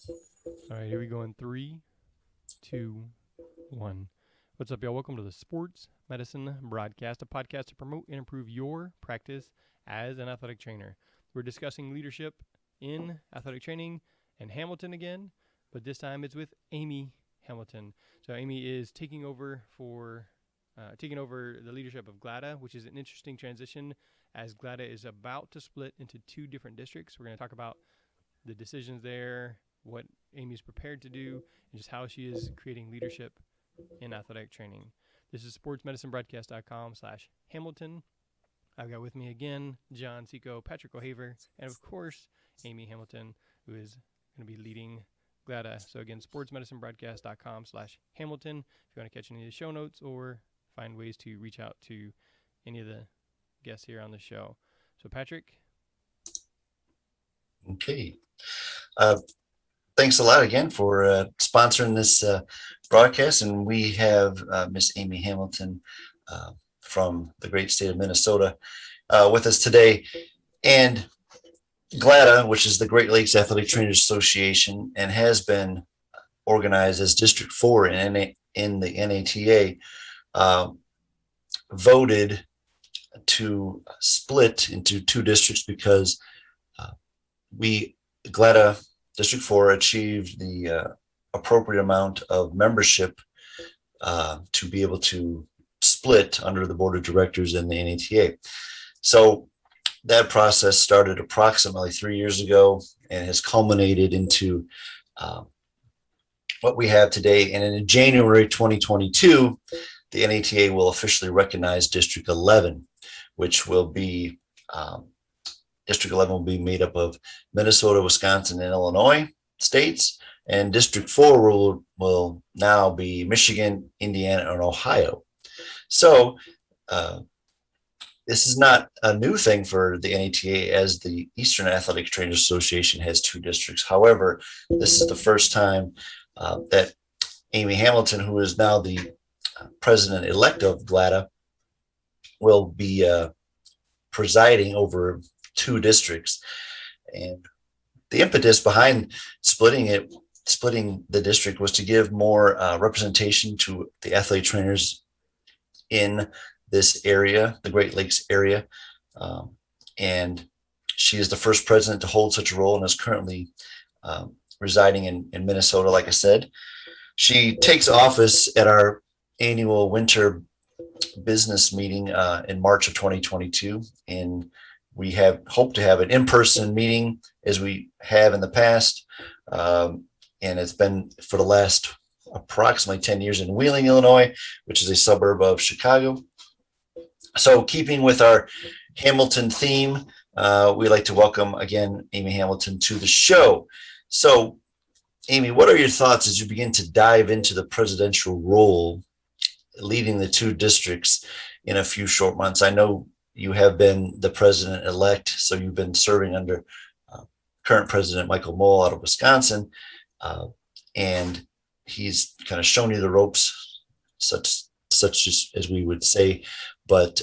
All right, here we go in three, two, one. What's up, y'all? Welcome to the Sports Medicine Broadcast, a podcast to promote and improve your practice as an athletic trainer. We're discussing leadership in athletic training and Hamilton again, but this time it's with Amy Hamilton. So Amy is taking over the leadership of GLATA, which is an interesting transition as GLATA is about to split into two different districts. We're going to talk about the decisions there, what Amy's prepared to do, and just how she is creating leadership in athletic training. This is sportsmedicinebroadcast.com/Hamilton. I've got with me again John Seco, Patrick O'Haver, and of course Amy Hamilton, who is going to be leading GLATA. So again, sportsmedicinebroadcast.com/Hamilton. If you want to catch any of the show notes or find ways to reach out to any of the guests here on the show. So Patrick. Okay. Uh, Thanks a lot again for sponsoring this broadcast. And we have Miss Amy Hamilton from the great state of Minnesota with us today. And GLATA, which is the Great Lakes Athletic Trainers Association, and has been organized as District 4 in the NATA, voted to split into two districts because GLATA District 4 achieved the appropriate amount of membership to be able to split under the board of directors in the NATA. So that process started approximately 3 years ago and has culminated into what we have today. And in January 2022, the NATA will officially recognize District 11, which will be District 11 will be made up of Minnesota, Wisconsin, and Illinois states, and District 4 will now be Michigan, Indiana, and Ohio. So this is not a new thing for the NATA, as the Eastern Athletic Trainers Association has two districts. However, this is the first time that Amy Hamilton, who is now the president-elect of GLATA, will be presiding over two districts. And the impetus behind splitting the district was to give more representation to the athlete trainers in this area, the Great Lakes area. And she is the first president to hold such a role and is currently residing in Minnesota, like I said. She takes office at our annual winter business meeting in March of 2022. And we hope to have an in-person meeting as we have in the past. And it's been for the last approximately 10 years in Wheeling, Illinois, which is a suburb of Chicago. So keeping with our Hamilton theme, we'd like to welcome again Amy Hamilton to the show. So Amy, what are your thoughts as you begin to dive into the presidential role leading the two districts in a few short months? I know you have been the president-elect, so you've been serving under current President Michael Mole out of Wisconsin, and he's kind of shown you the ropes, such as we would say. But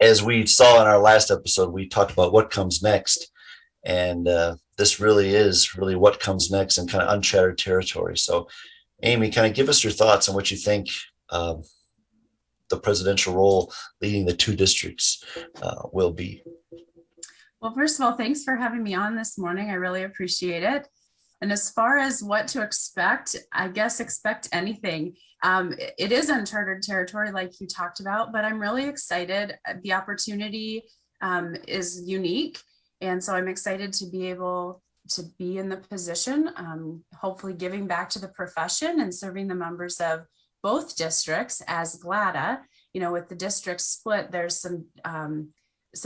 as we saw in our last episode, we talked about what comes next, and this really is what comes next in kind of uncharted territory. So, Amy, kind of give us your thoughts on what you think the presidential role leading the two districts will be. Well, first of all, thanks for having me on this morning. I really appreciate it. And as far as what to expect, I guess expect anything. It is uncharted territory, like you talked about, but I'm really excited. The opportunity is unique. And so I'm excited to be able to be in the position, hopefully giving back to the profession and serving the members of both districts as GLATA. You know, with the district split, there's some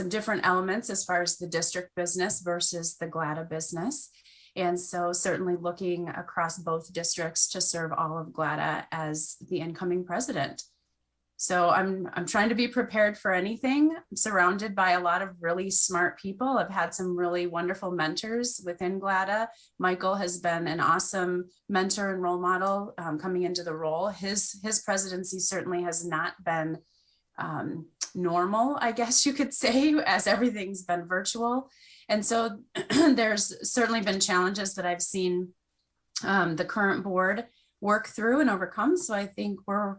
different elements as far as the district business versus the GLATA business. And so certainly looking across both districts to serve all of GLATA as the incoming president. So I'm trying to be prepared for anything. I'm surrounded by a lot of really smart people. I've had some really wonderful mentors within GLATA. Michael has been an awesome mentor and role model coming into the role. His presidency certainly has not been normal, I guess you could say, as everything's been virtual. And so there's certainly been challenges that I've seen the current board work through and overcome. So I think we're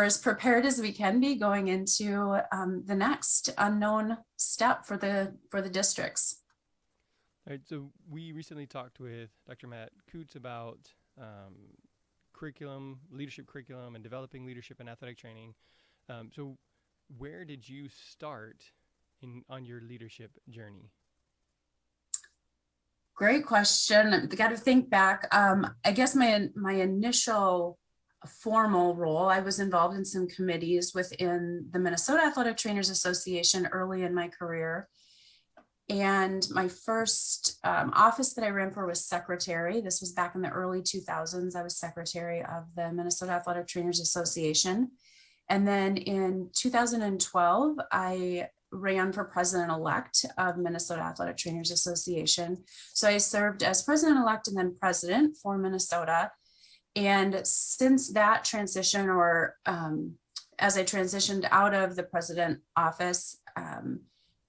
as prepared as we can be going into the next unknown step for the districts. All right, so we recently talked with Dr. Matt Coots about leadership curriculum, and developing leadership and athletic training. So where did you start on your leadership journey? Great question. I got to think back. I guess my initial formal role, I was involved in some committees within the Minnesota Athletic Trainers Association early in my career. And my first office that I ran for was secretary. This was back in the early 2000s. I was secretary of the Minnesota Athletic Trainers Association. And then in 2012, I ran for president-elect of Minnesota Athletic Trainers Association. So I served as president-elect and then president for Minnesota. And since that transition, or as I transitioned out of the president office,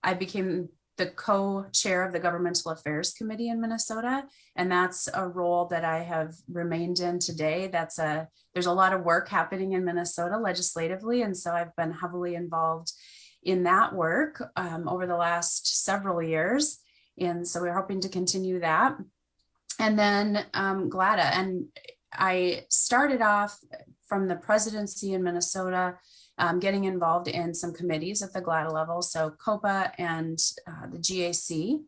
I became the co-chair of the Governmental Affairs Committee in Minnesota. And that's a role that I have remained in today. There's a lot of work happening in Minnesota legislatively. And so I've been heavily involved in that work over the last several years. And so we're hoping to continue that. And then GLATA. And I started off from the presidency in Minnesota, getting involved in some committees at the GLATA level. So COPA and the GAC,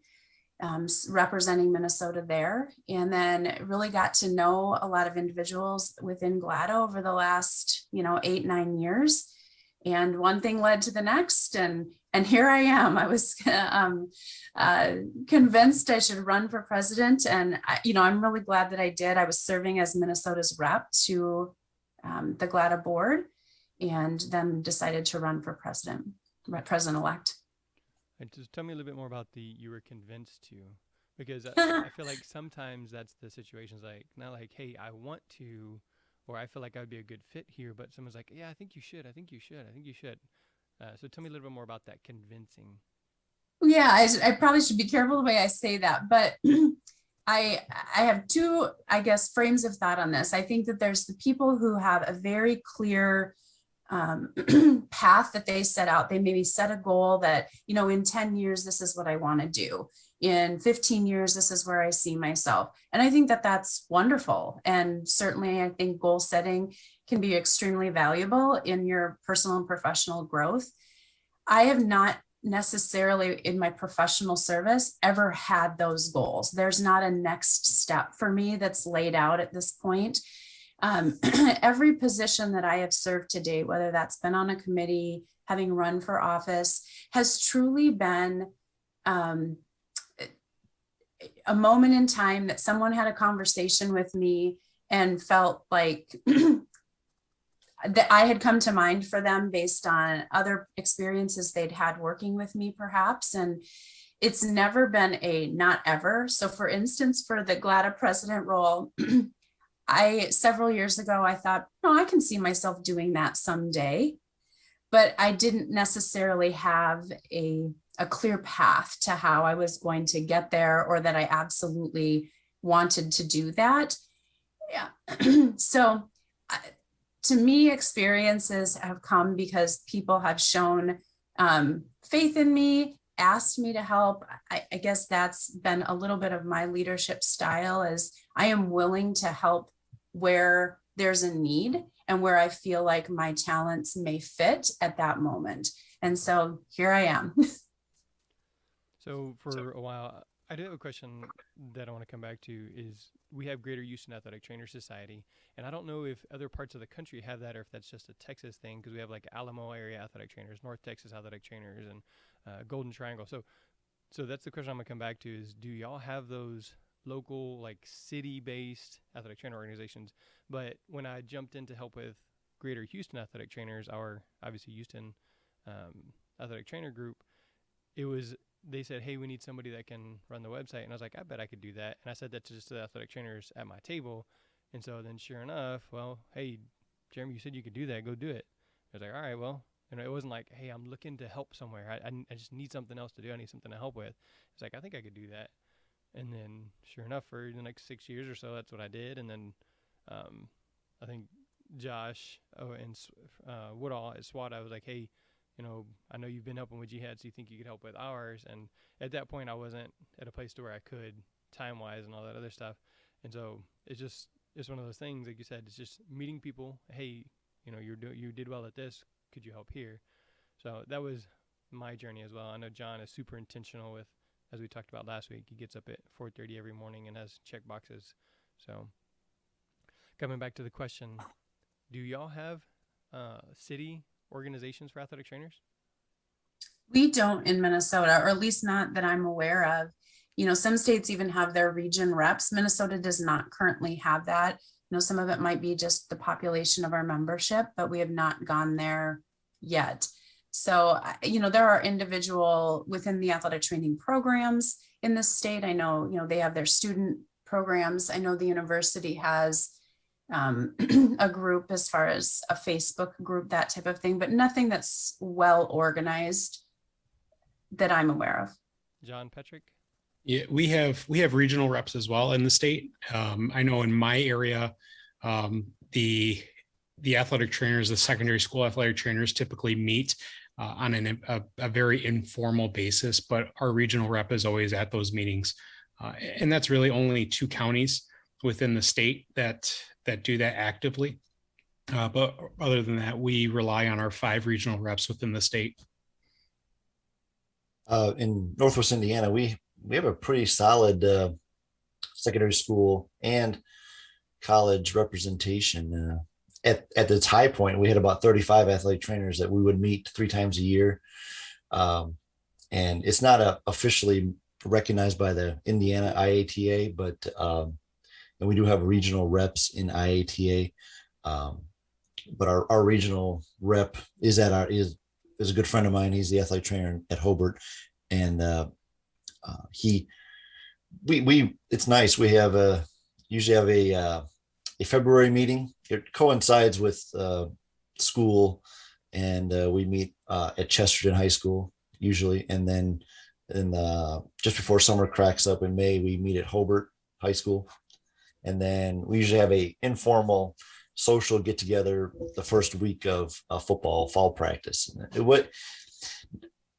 representing Minnesota there. And then really got to know a lot of individuals within GLATA over the last, 8-9 years. And one thing led to the next, and here I am. I was convinced I should run for president, and I'm really glad that I did. I was serving as Minnesota's rep to the GLATA board, and then decided to run for president-elect. And just tell me a little bit more about you were convinced to, because I feel like sometimes that's the situations, like not like, hey, I want to, or I feel like I would be a good fit here, but someone's like, yeah, I think you should. So tell me a little bit more about that convincing. Yeah, I probably should be careful the way I say that, but I have two, I guess, frames of thought on this. I think that there's the people who have a very clear path that they set out. They maybe set a goal that, in 10 years, this is what I want to do. In 15 years, this is where I see myself. And I think that that's wonderful. And certainly I think goal setting can be extremely valuable in your personal and professional growth. I have not necessarily in my professional service ever had those goals. There's not a next step for me that's laid out at this point. Every position that I have served to date, whether that's been on a committee, having run for office, has truly been a moment in time that someone had a conversation with me and felt like that I had come to mind for them based on other experiences they'd had working with me, perhaps. And it's never been a not ever. So for instance, for the GLATA president role, several years ago, I thought, I can see myself doing that someday, but I didn't necessarily have a clear path to how I was going to get there, or that I absolutely wanted to do that. Yeah. So to me, experiences have come because people have shown faith in me, asked me to help. I guess that's been a little bit of my leadership style, is I am willing to help where there's a need and where I feel like my talents may fit at that moment. And so here I am. So for a while, I do have a question that I want to come back to. Is we have Greater Houston Athletic Trainer Society, and I don't know if other parts of the country have that, or if that's just a Texas thing, because we have like Alamo area athletic trainers, North Texas athletic trainers, and Golden Triangle. So that's the question I'm gonna come back to, is do y'all have those local, like city-based athletic trainer organizations? But when I jumped in to help with Greater Houston Athletic Trainers, our obviously Houston athletic trainer group, they said, hey, we need somebody that can run the website. And I was like, I bet I could do that. And I said that to just the athletic trainers at my table. And so then sure enough, well, hey, Jeremy, you said you could do that. Go do it. I was like, all right, well, it wasn't like, hey, I'm looking to help somewhere. I just need something else to do. I need something to help with. It's like, I think I could do that. And then sure enough, for the next 6 years or so, that's what I did. And then I think Josh and Woodall at SWAT, I was like, hey, I know you've been helping with jihad, so you think you could help with ours? And at that point, I wasn't at a place to where I could, time-wise and all that other stuff. And so it's one of those things, like you said, it's just meeting people. Hey, you did well at this. Could you help here? So that was my journey as well. I know John is super intentional with, as we talked about last week, he gets up at 4:30 every morning and has check boxes. So coming back to the question, do y'all have city organizations for athletic trainers? We don't in Minnesota, or at least not that I'm aware of. Some states even have their region reps. Minnesota does not currently have that. Some of it might be just the population of our membership, but we have not gone there yet. So, there are individual within the athletic training programs in the state. I know, they have their student programs. I know the university has a group as far as a Facebook group, that type of thing, but nothing that's well organized that I'm aware of. John Petrick? Yeah, we have regional reps as well in the state. I know in my area, the athletic trainers, the secondary school athletic trainers typically meet on a very informal basis, but our regional rep is always at those meetings. And that's really only 2 counties within the state that do that actively. But other than that, we rely on our 5 regional reps within the state. In Northwest Indiana, we have a pretty solid secondary school and college representation. At its high point, we had about 35 athletic trainers that we would meet 3 times a year. And it's not officially recognized by the Indiana IATA, but and we do have regional reps in IATA. But our regional rep is a good friend of mine. He's the athletic trainer at Hobart, and it's nice. We usually have a February meeting. It coincides with school, and we meet at Chesterton High School usually, and then just before summer cracks up in May, we meet at Hobart High School, and then we usually have a informal social get together the first week of football fall practice.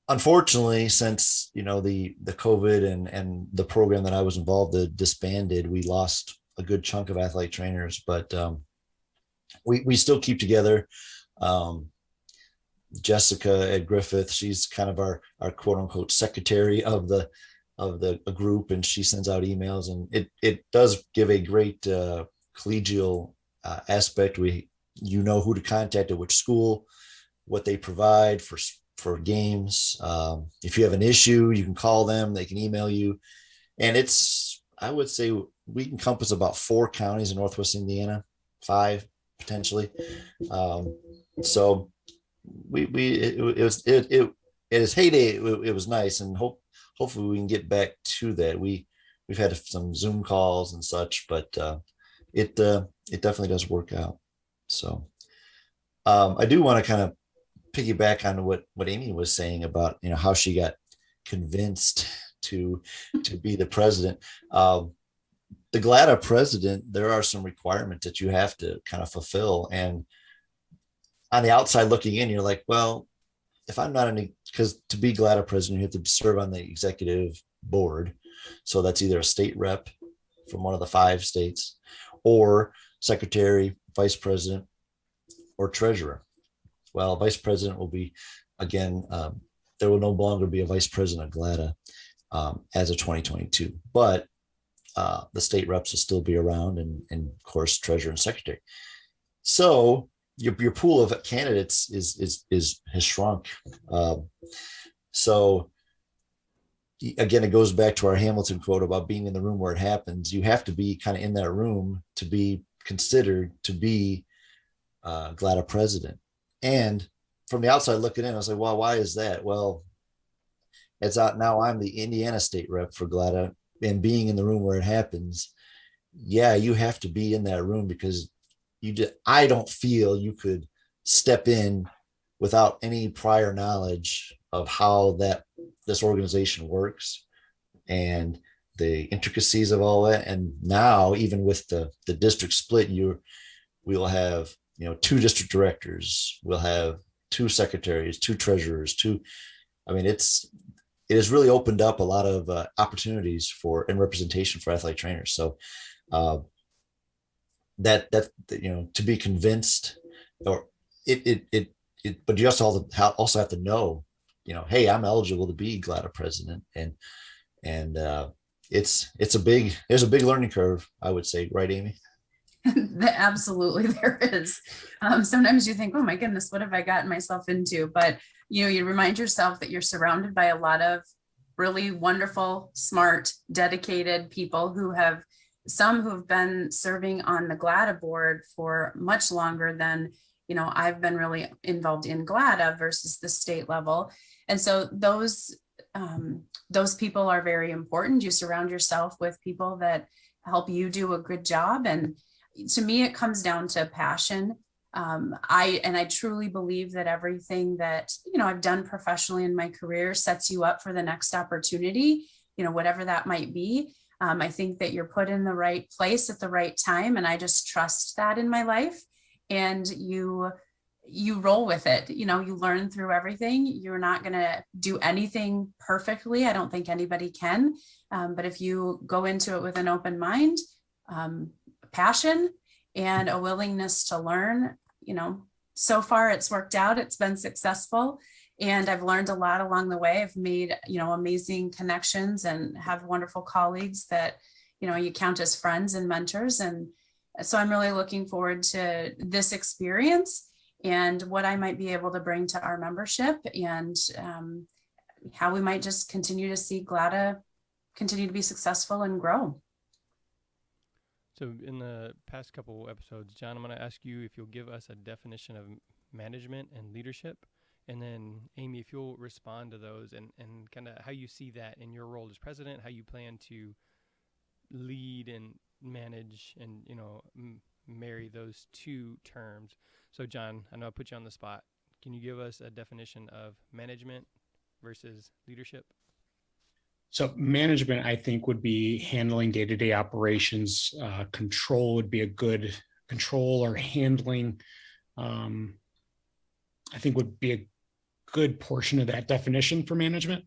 Unfortunately, since the COVID and the program that I was involved in disbanded, we lost a good chunk of athletic trainers, but we still keep together. Jessica at Griffith, she's kind of our quote unquote secretary of the group, and she sends out emails, and it does give a great collegial aspect. You know who to contact at which school, what they provide for games. If you have an issue, you can call them, they can email you. And I would say we encompass about 4 counties in Northwest Indiana, 5 potentially. So it is heyday. It was nice, and hopefully we can get back to that. We've had some Zoom calls and such, but it definitely does work out. So I do want to kind of piggyback on what Amy was saying about how she got convinced to be the president. The GLATA president, there are some requirements that you have to kind of fulfill, and on the outside looking in, you're like, well, if I'm not because to be GLATA president, you have to serve on the executive board. So that's either a state rep from one of the 5 states, or secretary, vice president, or treasurer. Well, vice president will be, again, there will no longer be a vice president of GLATA as of 2022, but the state reps will still be around, and of course, treasurer and secretary. So your pool of candidates has shrunk. So again, it goes back to our Hamilton quote about being in the room where it happens. You have to be kind of in that room to be considered to be GLATA president. And from the outside looking in, I was like, well, why is that? Well, it's out now. I'm the Indiana state rep for GLATA, and being in the room where it happens. Yeah, you have to be in that room, because I don't feel you could step in without any prior knowledge of how this organization works and the intricacies of all that. And now, even with the district split, we'll have, 2 district directors, we'll have 2 secretaries, 2 treasurers, it has really opened up a lot of opportunities and representation for athletic trainers. So to be convinced, or but you also have to know, hey, I'm eligible to be GLATA president, and there's a big learning curve, I would say, right, Amy? Absolutely, there is. Sometimes you think, oh my goodness, what have I gotten myself into? But you remind yourself that you're surrounded by a lot of really wonderful, smart, dedicated people who have been serving on the GLATA board for much longer than I've been really involved in GLATA versus the state level. And so those people are very important. You surround yourself with people that help you do a good job. And to me, it comes down to passion. I truly believe that everything that, I've done professionally in my career sets you up for the next opportunity, whatever that might be. I think that you're put in the right place at the right time. And I just trust that in my life. And you roll with it. You learn through everything. You're not going to do anything perfectly. I don't think anybody can. But if you go into it with an open mind, passion, and a willingness to learn, so far it's worked out. It's been successful. And I've learned a lot along the way. I've made, amazing connections and have wonderful colleagues that, you count as friends and mentors. And so I'm really looking forward to this experience and what I might be able to bring to our membership, and how we might just continue to see GLATA continue to be successful and grow. So in the past couple episodes, John, I'm going to ask you if you'll give us a definition of management and leadership. And then Amy, if you'll respond to those and kind of how you see that in your role as president, how you plan to lead and manage and, marry those 2 terms. So John, I know I put you on the spot. Can you give us a definition of management versus leadership? So management, I think, would be handling day-to-day operations. Control would be a good control, or handling, I think, would be a good portion of that definition for management.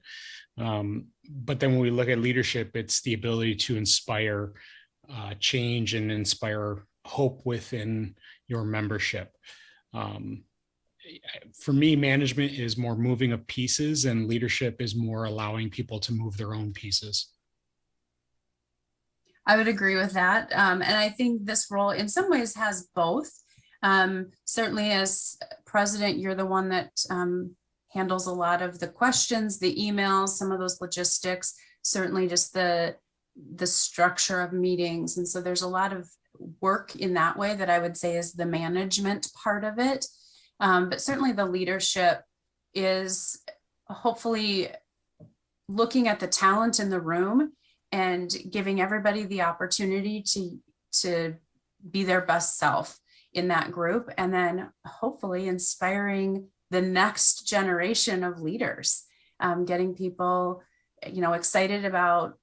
But then when we look at leadership, it's the ability to inspire change and inspire hope within your membership. For me, management is more moving of pieces, and leadership is more allowing people to move their own pieces. I would agree with that. And I think this role in some ways has both. Certainly as president, you're the one that handles a lot of the questions, the emails, some of those logistics, certainly just the structure of meetings. And so there's a lot of work in that way that I would say is the management part of it. But certainly the leadership is hopefully looking at the talent in the room and giving everybody the opportunity to be their best self in that group. And then hopefully inspiring the next generation of leaders, getting people, excited about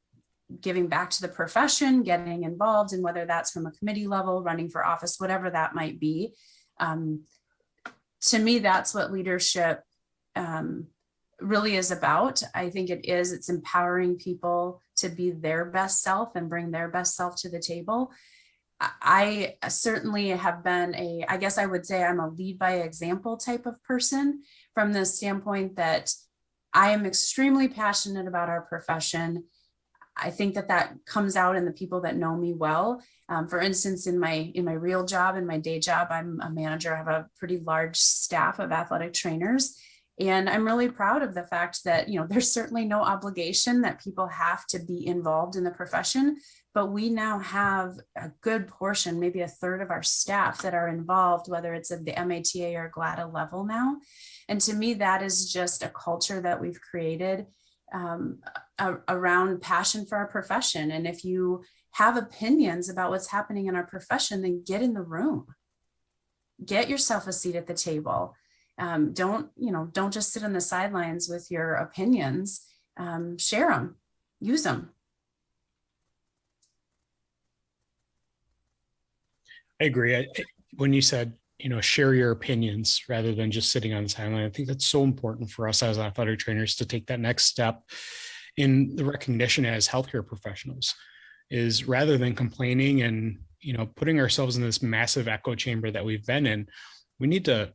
giving back to the profession, getting involved, and whether that's from a committee level, running for office, whatever that might be. To me, that's what leadership really is about. I think it's empowering people to be their best self and bring their best self to the table. I certainly have been I guess I would say I'm a lead by example type of person, from the standpoint that I am extremely passionate about our profession. I think that comes out in the people that know me well. For instance, in my real job, in my day job, I'm a manager. I have a pretty large staff of athletic trainers. And I'm really proud of the fact that, there's certainly no obligation that people have to be involved in the profession, but we now have a good portion, maybe a third of our staff that are involved, whether it's at the MATA or GLATA level now. And to me, that is just a culture that we've created around passion for our profession. And if you have opinions about what's happening in our profession, then get in the room, get yourself a seat at the table. Don't just sit on the sidelines with your opinions. Share them, use them. I agree. When you said, share your opinions rather than just sitting on the sideline, I think that's so important for us as athletic trainers to take that next step in the recognition as healthcare professionals, is rather than complaining and, putting ourselves in this massive echo chamber that we've been in, we need to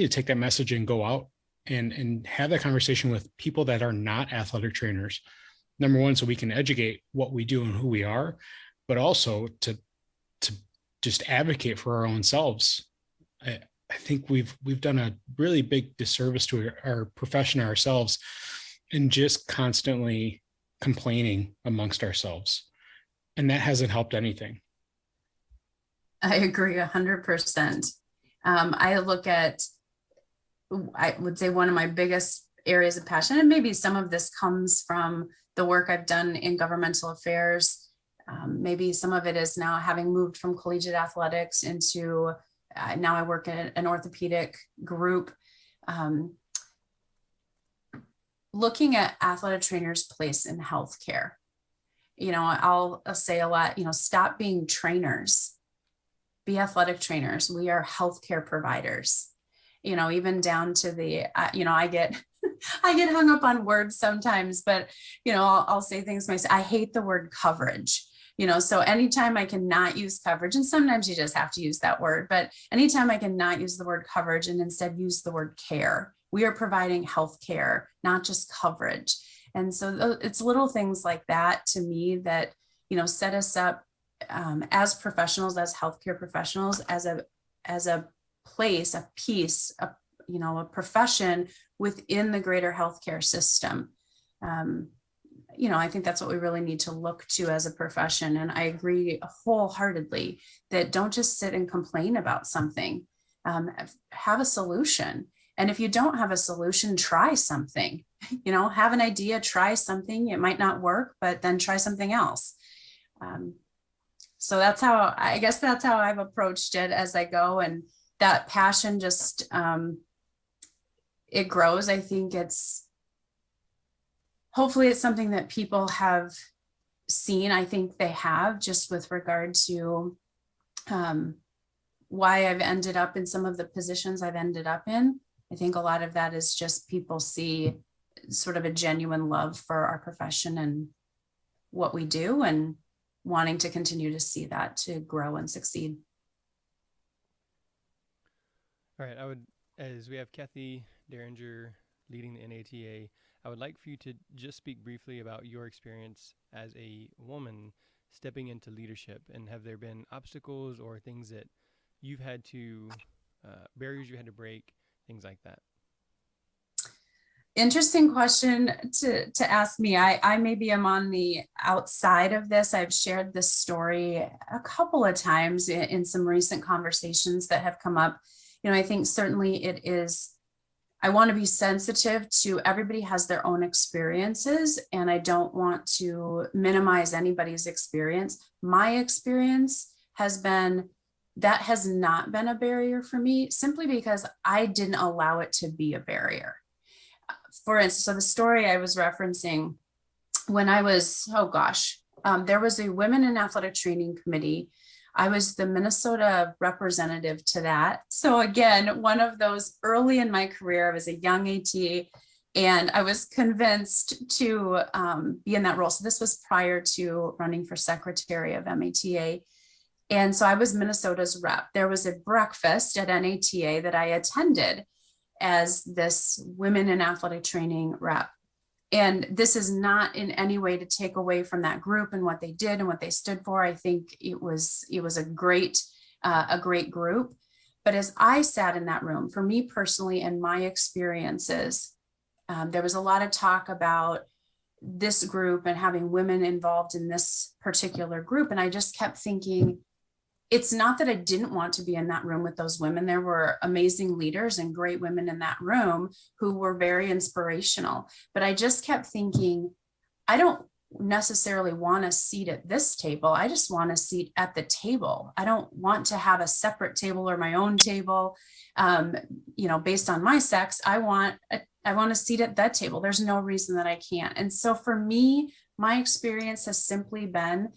take that message and go out and have that conversation with people that are not athletic trainers. Number one, so we can educate what we do and who we are, but also to just advocate for our own selves. I think we've done a really big disservice to our profession ourselves and just constantly complaining amongst ourselves. And that hasn't helped anything. I agree 100%. I would say one of my biggest areas of passion, and maybe some of this comes from the work I've done in governmental affairs. Maybe some of it is now having moved from collegiate athletics into, now I work in an orthopedic group. Looking at athletic trainers' place in healthcare. I'll say a lot, stop being trainers, be athletic trainers. We are healthcare providers, even down to the, I get hung up on words sometimes, but, I'll say things myself. I hate the word coverage, so anytime I cannot use coverage, and sometimes you just have to use that word, but anytime I cannot use the word coverage and instead use the word care, we are providing healthcare, not just coverage. And so it's little things like that to me that, set us up as professionals, as healthcare professionals, as a place, a piece, a profession within the greater healthcare system. I think that's what we really need to look to as a profession. And I agree wholeheartedly that don't just sit and complain about something, have a solution. And if you don't have a solution, try something, have an idea, try something. It might not work, but then try something else. So that's how I've approached it as I go. And that passion just, it grows. I think hopefully it's something that people have seen. I think they have, just with regard to why I've ended up in some of the positions I've ended up in. I think a lot of that is just people see sort of a genuine love for our profession and what we do, and wanting to continue to see that to grow and succeed. All right. As we have Kathy Derringer leading the NATA, I would like for you to just speak briefly about your experience as a woman stepping into leadership, and have there been obstacles or things that you've had to, barriers you had to break, things like that? Interesting question to ask me. I maybe am on the outside of this. I've shared this story a couple of times in some recent conversations that have come up. I think certainly it is, I want to be sensitive to everybody has their own experiences, and I don't want to minimize anybody's experience. My experience has been, that has not been a barrier for me, simply because I didn't allow it to be a barrier. For instance, so the story I was referencing, when I was, there was a Women in Athletic Training Committee. I was the Minnesota representative to that. So again, one of those early in my career, I was a young AT, and I was convinced to be in that role. So this was prior to running for secretary of MATA. And so I was Minnesota's rep. There was a breakfast at NATA that I attended as this Women in Athletic Training rep. And this is not in any way to take away from that group and what they did and what they stood for. I think it was a great group. But as I sat in that room, for me personally and my experiences, there was a lot of talk about this group and having women involved in this particular group. And I just kept thinking, it's not that I didn't want to be in that room with those women. There were amazing leaders and great women in that room who were very inspirational. But I just kept thinking, I don't necessarily want a seat at this table. I just want a seat at the table. I don't want to have a separate table or my own table. Based on my sex, I want a seat at that table. There's no reason that I can't. And so for me, my experience has simply been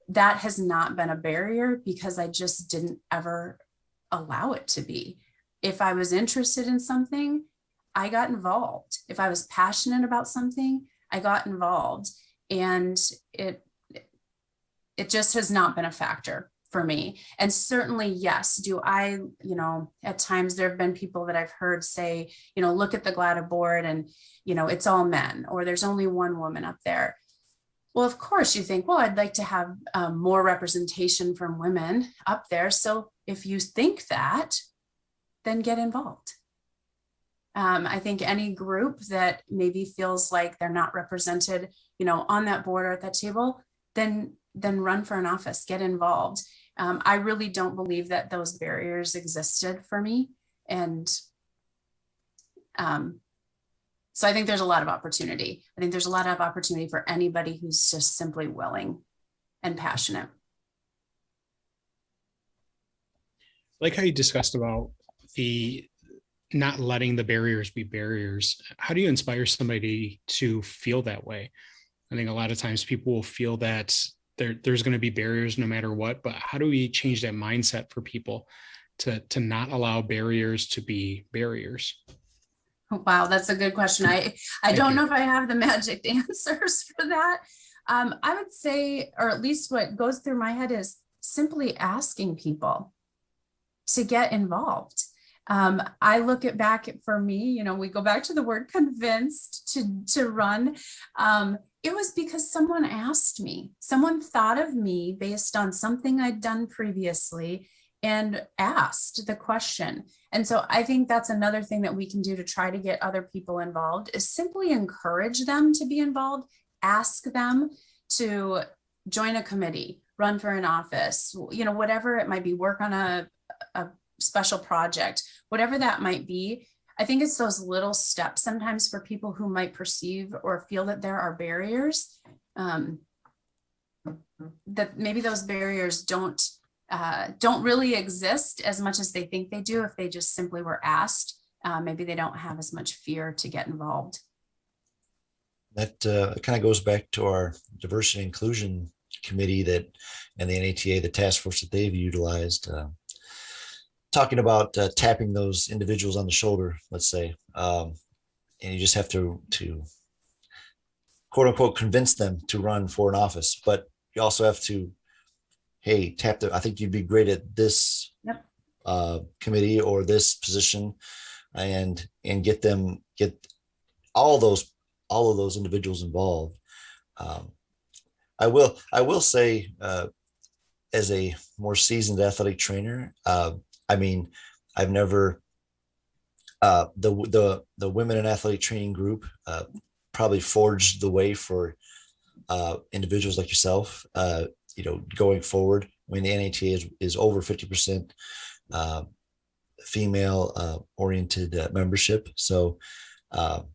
that has not been a barrier because I just didn't ever allow it to be. If I was interested in something, I got involved. If I was passionate about something, I got involved. And it just has not been a factor for me. And certainly, yes, do I, at times there have been people that I've heard say, look at the GLATA board and, it's all men, or there's only one woman up there. Well, of course you think, well, I'd like to have more representation from women up there. So if you think that, then get involved. I think any group that maybe feels like they're not represented, on that board or at that table, then run for an office, get involved. I really don't believe that those barriers existed for me. And so I think there's a lot of opportunity. I think there's a lot of opportunity for anybody who's just simply willing and passionate. Like how you discussed about the not letting the barriers be barriers. How do you inspire somebody to feel that way? I think a lot of times people will feel that there's going to be barriers no matter what, but how do we change that mindset for people to not allow barriers to be barriers? Wow, that's a good question. I don't know if I have the magic answers for that. I would say, or at least what goes through my head is simply asking people to get involved. I look at back for me, we go back to the word convinced to run. It was because someone asked me, someone thought of me based on something I'd done previously and asked the question. And so I think that's another thing that we can do to try to get other people involved is simply encourage them to be involved, ask them to join a committee, run for an office, whatever it might be, work on a special project, whatever that might be. I think it's those little steps sometimes for people who might perceive or feel that there are barriers, that maybe those barriers don't really exist as much as they think they do if they just simply were asked. Maybe they don't have as much fear to get involved. That kind of goes back to our diversity and inclusion committee and the NATA, the task force that they've utilized. Talking about tapping those individuals on the shoulder, let's say, and you just have to quote unquote convince them to run for an office, but you also have to, hey, I think you'd be great at this committee or this position, and get all of those individuals involved. I will say, as a more seasoned athletic trainer, I've never the women in athletic training group probably forged the way for individuals like yourself. Going forward, when the NATA is over 50% female oriented membership. So, I've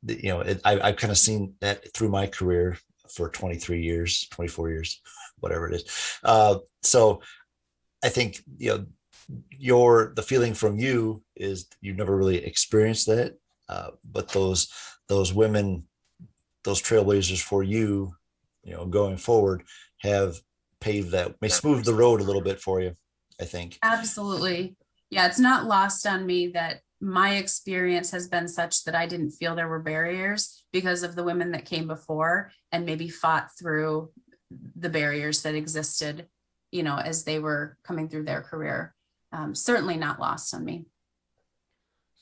kind of seen that through my career for 23 years, 24 years, whatever it is. So I think, the feeling from you is you've never really experienced that. But those women, those trailblazers for you, going forward have paved that, may smooth the road a little bit for you, I think. Absolutely. Yeah. It's not lost on me that my experience has been such that I didn't feel there were barriers because of the women that came before and maybe fought through the barriers that existed, as they were coming through their career. Certainly not lost on me.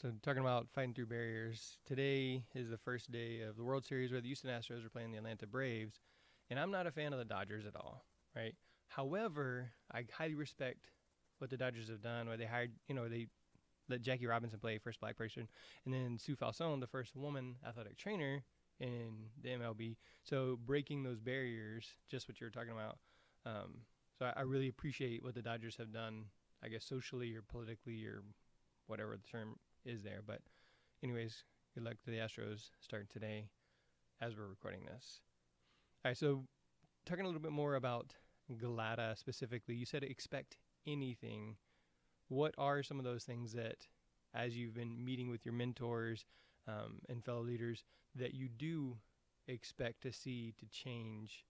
So talking about fighting through barriers, today is the first day of the World Series where the Houston Astros are playing the Atlanta Braves, and I'm not a fan of the Dodgers at all, right? However, I highly respect what the Dodgers have done, where they hired, they let Jackie Robinson play, first black person, and then Sue Falsone, the first woman athletic trainer in the MLB. So breaking those barriers, just what you were talking about. So I really appreciate what the Dodgers have done, I guess, socially or politically or whatever the term is there. But anyways, good luck to the Astros starting today as we're recording this. All right, so talking a little bit more about GLATA specifically, you said expect anything. What are some of those things that, as you've been meeting with your mentors and fellow leaders, that you do expect to see to change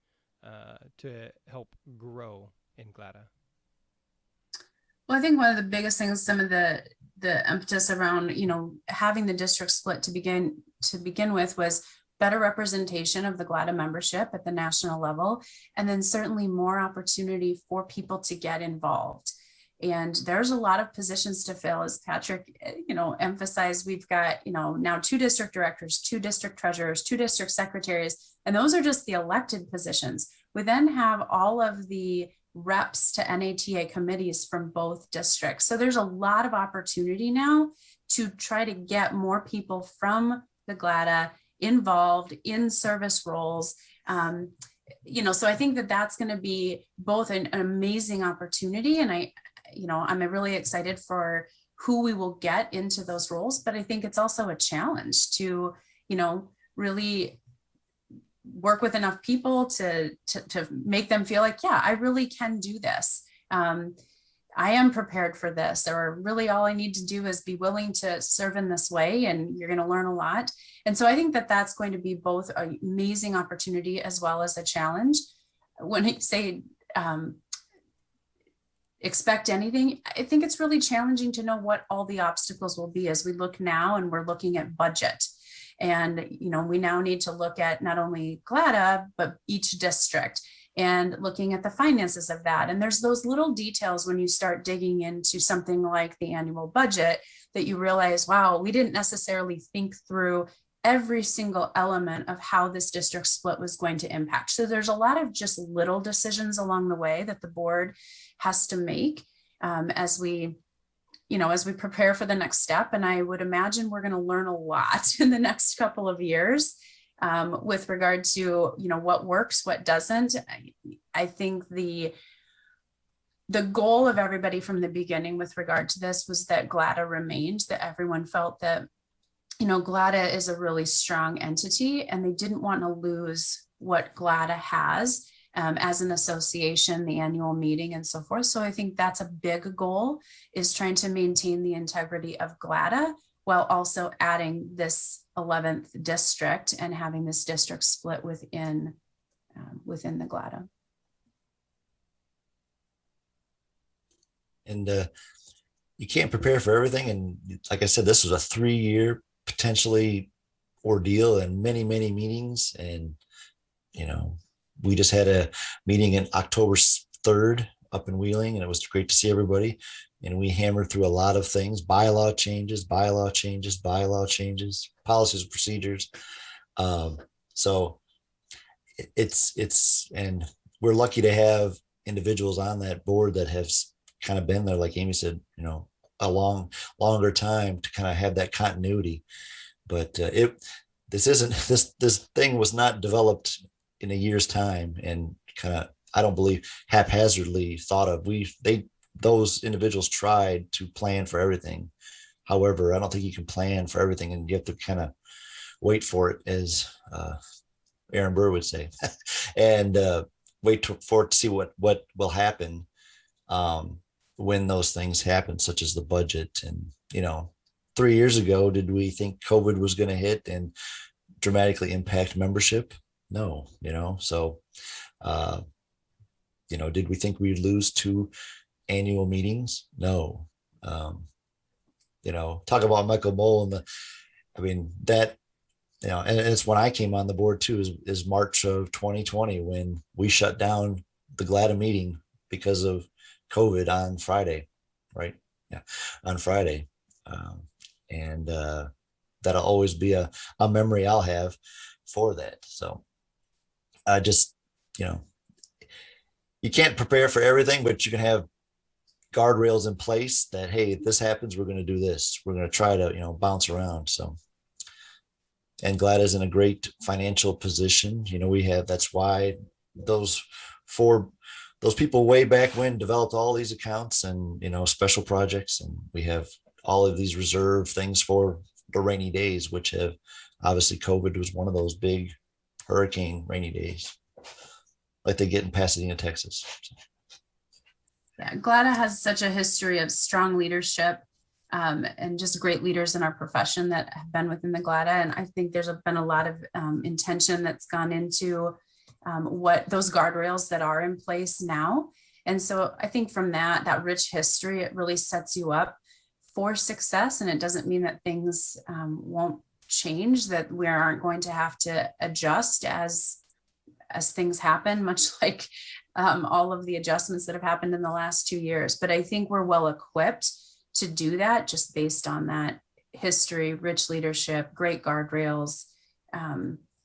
to help grow in GLATA? Well, I think one of the biggest things, some of the emphasis around, having the district split to begin with was better representation of the GLATA membership at the national level, and then certainly more opportunity for people to get involved. And there's a lot of positions to fill, as Patrick, emphasized. We've got, now 2 district directors, 2 district treasurers, 2 district secretaries, and those are just the elected positions. We then have all of the reps to NATA committees from both districts. So there's a lot of opportunity now to try to get more people from the GLATA involved in service roles. So I think that that's going to be both an amazing opportunity, and I'm really excited for who we will get into those roles, but I think it's also a challenge to, really work with enough people to make them feel like, yeah, I really can do this. I am prepared for this, or really all I need to do is be willing to serve in this way, and you're going to learn a lot. And so I think that that's going to be both an amazing opportunity as well as a challenge. When I say expect anything, I think it's really challenging to know what all the obstacles will be as we look now and we're looking at budget. And, we now need to look at not only GLATA, but each district, and looking at the finances of that. And there's those little details when you start digging into something like the annual budget that you realize, wow, we didn't necessarily think through every single element of how this district split was going to impact. So there's a lot of just little decisions along the way that the board has to make as we prepare for the next step. And I would imagine we're going to learn a lot in the next couple of years with regard to, what works, what doesn't. I think the goal of everybody from the beginning with regard to this was that GLATA remained, that everyone felt that, GLATA is a really strong entity, and they didn't want to lose what GLATA has as an association, the annual meeting and so forth. So I think that's a big goal, is trying to maintain the integrity of GLATA while also adding this 11th district and having this district split within the GLATA. And you can't prepare for everything. And like I said, this was a 3-year potentially ordeal and many, many meetings. And, we just had a meeting in October 3rd up in Wheeling, and it was great to see everybody. And we hammered through a lot of things: bylaw changes, policies and procedures. So it's, and we're lucky to have individuals on that board that have kind of been there, like Amy said, a longer time to kind of have that continuity. But this thing was not developed in a year's time, and kind of, I don't believe, haphazardly thought of. Those individuals tried to plan for everything. However, I don't think you can plan for everything, and you have to kind of wait for it, as Aaron Burr would say, and wait for it to see what will happen when those things happen, such as the budget. And 3 years ago, did we think COVID was going to hit and dramatically impact membership? No. So did we think we'd lose 2 annual meetings? No. Talk about Michael Mole and that, and it's when I came on the board too, is March of 2020, when we shut down the GLATA meeting because of COVID on Friday, right? Yeah, on Friday. And that'll always be a memory I'll have for that. So I just, you can't prepare for everything, but you can have guardrails in place that, hey, if this happens, we're going to do this. We're going to try to, bounce around. So, and GLATA is in a great financial position. That's why those people way back when developed all these accounts and, special projects. And we have all of these reserve things for the rainy days, which have, obviously COVID was one of those big hurricane rainy days. like they get in Pasadena, Texas. Yeah, GLATA has such a history of strong leadership and just great leaders in our profession that have been within the GLATA. And I think there's been a lot of intention that's gone into what those guardrails that are in place now. And so I think from that rich history, it really sets you up for success. And it doesn't mean that things won't change, that we aren't going to have to adjust as things happen, much like all of the adjustments that have happened in the last 2 years. But I think we're well equipped to do that just based on that history, rich leadership, great guardrails,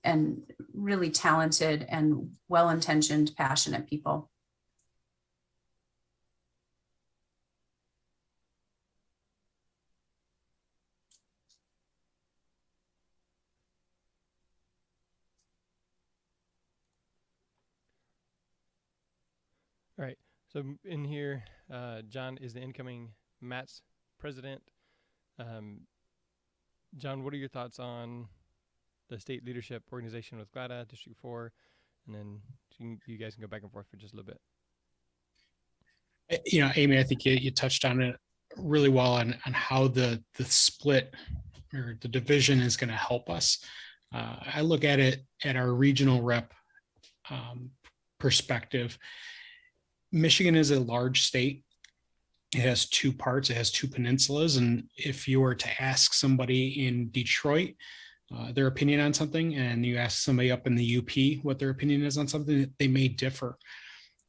and really talented and well-intentioned, passionate people. All right. So in here, John is the incoming MATS president. John, what are your thoughts on the state leadership organization with GLATA, District 4? And then you guys can go back and forth for just a little bit. You know, Amy, I think you touched on it really well on how the split or the division is going to help us. I look at it at our regional rep perspective. Michigan is a large state. It has two parts. It has two peninsulas. And if you were to ask somebody in Detroit their opinion on something, and you ask somebody up in the UP what their opinion is on something, they may differ.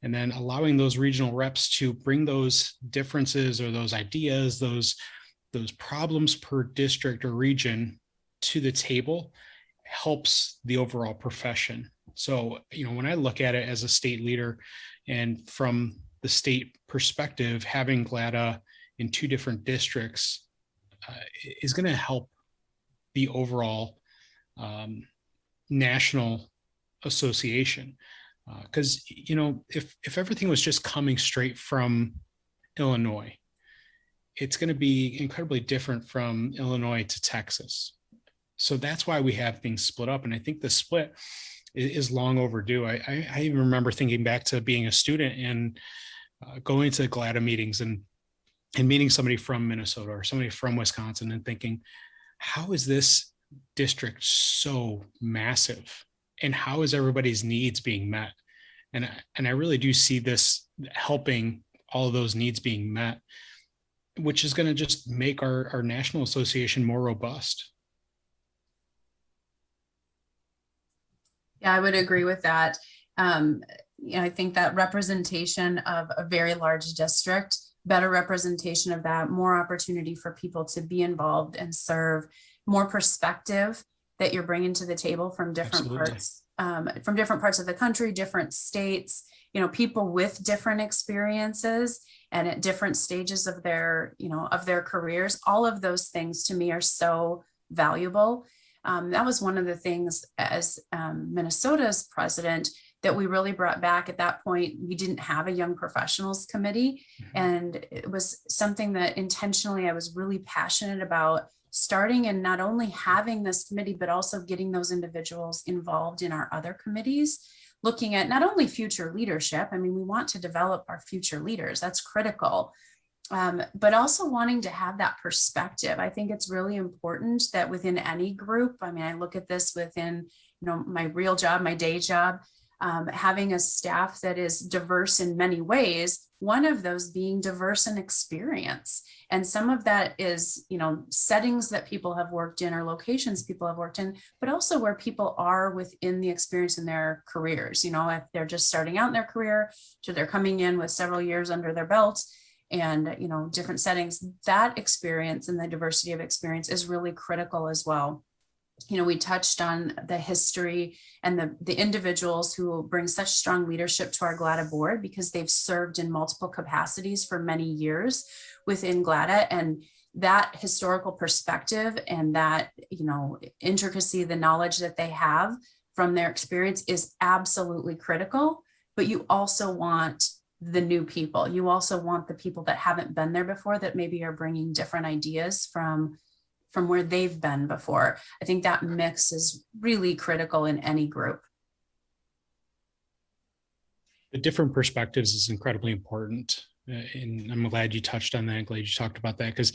And then allowing those regional reps to bring those differences or those ideas, those problems per district or region to the table helps the overall profession. So, you know, when I look at it as a state leader and from the state perspective, having GLATA in two different districts is going to help the overall national association. Because, you know, if everything was just coming straight from Illinois, it's going to be incredibly different from Illinois to Texas. So that's why we have things split up. And I think the split is long overdue. I even remember thinking back to being a student and going to GLATA meetings and meeting somebody from Minnesota or somebody from Wisconsin and thinking, how is this district so massive? And how is everybody's needs being met? And I really do see this helping all of those needs being met, which is going to just make our national association more robust. Yeah, I would agree with that. You know, I think that representation of a very large district, better representation of that, more opportunity for people to be involved and serve, more perspective that you're bringing to the table from different parts, from different parts of the country, different states, you know, people with different experiences and at different stages of their, you know, of their careers. All of those things to me are so valuable. That was one of the things as Minnesota's president that we really brought back. At that point, we didn't have a young professionals committee. Mm-hmm. And it was something that intentionally I was really passionate about starting, and not only having this committee, but also getting those individuals involved in our other committees, looking at not only future leadership. I mean, we want to develop our future leaders. That's critical. But also wanting to have that perspective. I think it's really important that within any group, I mean, I look at this within, you know, my real job, my day job, having a staff that is diverse in many ways, one of those being diverse in experience. And some of that is, you know, settings that people have worked in or locations people have worked in, but also where people are within the experience in their careers. You know, if they're just starting out in their career, to they're coming in with several years under their belt, and, you know, different settings, that experience and the diversity of experience is really critical as well. You know, we touched on the history and the individuals who bring such strong leadership to our GLATA board because they've served in multiple capacities for many years within GLATA, and that historical perspective and that, you know, intricacy, the knowledge that they have from their experience is absolutely critical. But you also want the new people. You also want the people that haven't been there before, that maybe are bringing different ideas from where they've been before. I think that mix is really critical in any group. The different perspectives is incredibly important. And I'm glad you touched on that. I'm glad you talked about that, because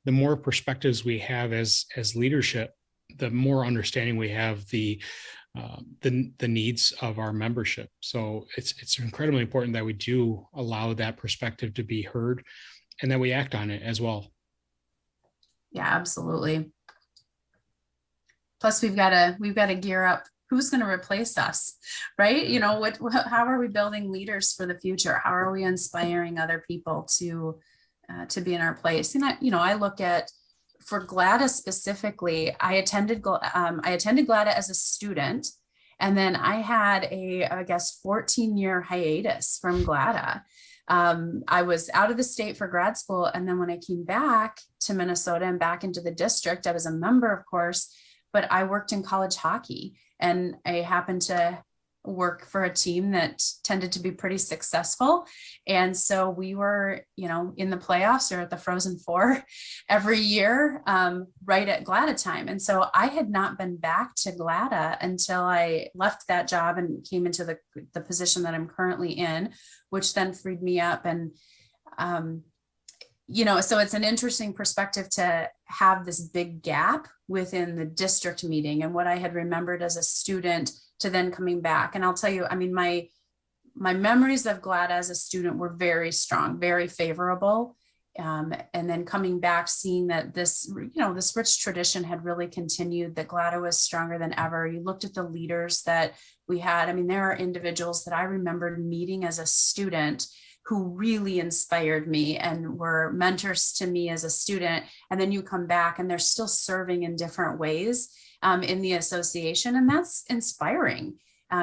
the more perspectives we have as leadership, the more understanding we have the needs of our membership. So it's incredibly important that we do allow that perspective to be heard and that we act on it as well. Yeah, absolutely. Plus, we've got to gear up. Who's going to replace us, right? You know, how are we building leaders for the future? How are we inspiring other people to be in our place? And I look at, for GLATA specifically, I attended GLATA as a student, and then I had I guess 14-year hiatus from GLATA. I was out of the state for grad school, and then when I came back to Minnesota and back into the district, I was a member, of course, but I worked in college hockey, and I happened to work for a team that tended to be pretty successful. And so we were, in the playoffs or at the Frozen Four every year, right at GLATA time. And so I had not been back to GLATA until I left that job and came into the position that I'm currently in, which then freed me up. And, so it's an interesting perspective to have this big gap within the district meeting and what I had remembered as a student to then coming back. And I'll tell you, I mean, my memories of GLATA as a student were very strong, very favorable. And then coming back, seeing that this rich tradition had really continued, that GLATA was stronger than ever. You looked at the leaders that we had. I mean, there are individuals that I remembered meeting as a student who really inspired me and were mentors to me as a student. And then you come back and they're still serving in different ways in the association. And that's inspiring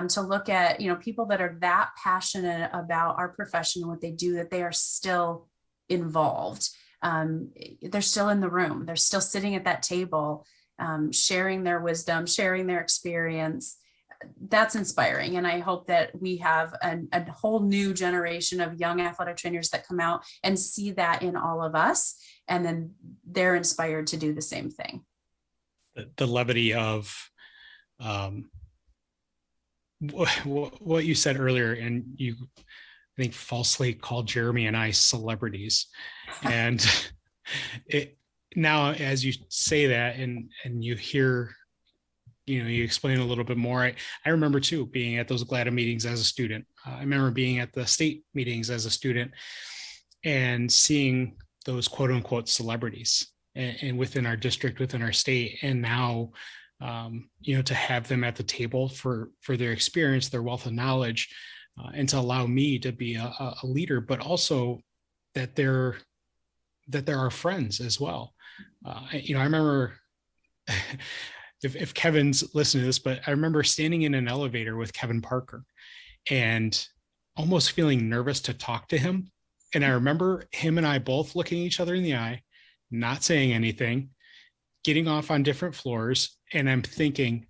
to look at, people that are that passionate about our profession and what they do, that they are still involved. They're still in the room. They're still sitting at that table, sharing their wisdom, sharing their experience. That's inspiring. And I hope that we have a whole new generation of young athletic trainers that come out and see that in all of us. And then they're inspired to do the same thing. The levity of what you said earlier, and you, I think, falsely called Jeremy and I celebrities. And now, as you say that and you hear, you explain a little bit more. I remember too being at those GLATA meetings as a student. I remember being at the state meetings as a student and seeing those quote unquote celebrities and within our district, within our state. And now, to have them at the table for their experience, their wealth of knowledge, and to allow me to be a leader, but also that they're our friends as well. I remember if Kevin's listening to this, but I remember standing in an elevator with Kevin Parker and almost feeling nervous to talk to him. And I remember him and I both looking each other in the eye, not saying anything, getting off on different floors. And I'm thinking,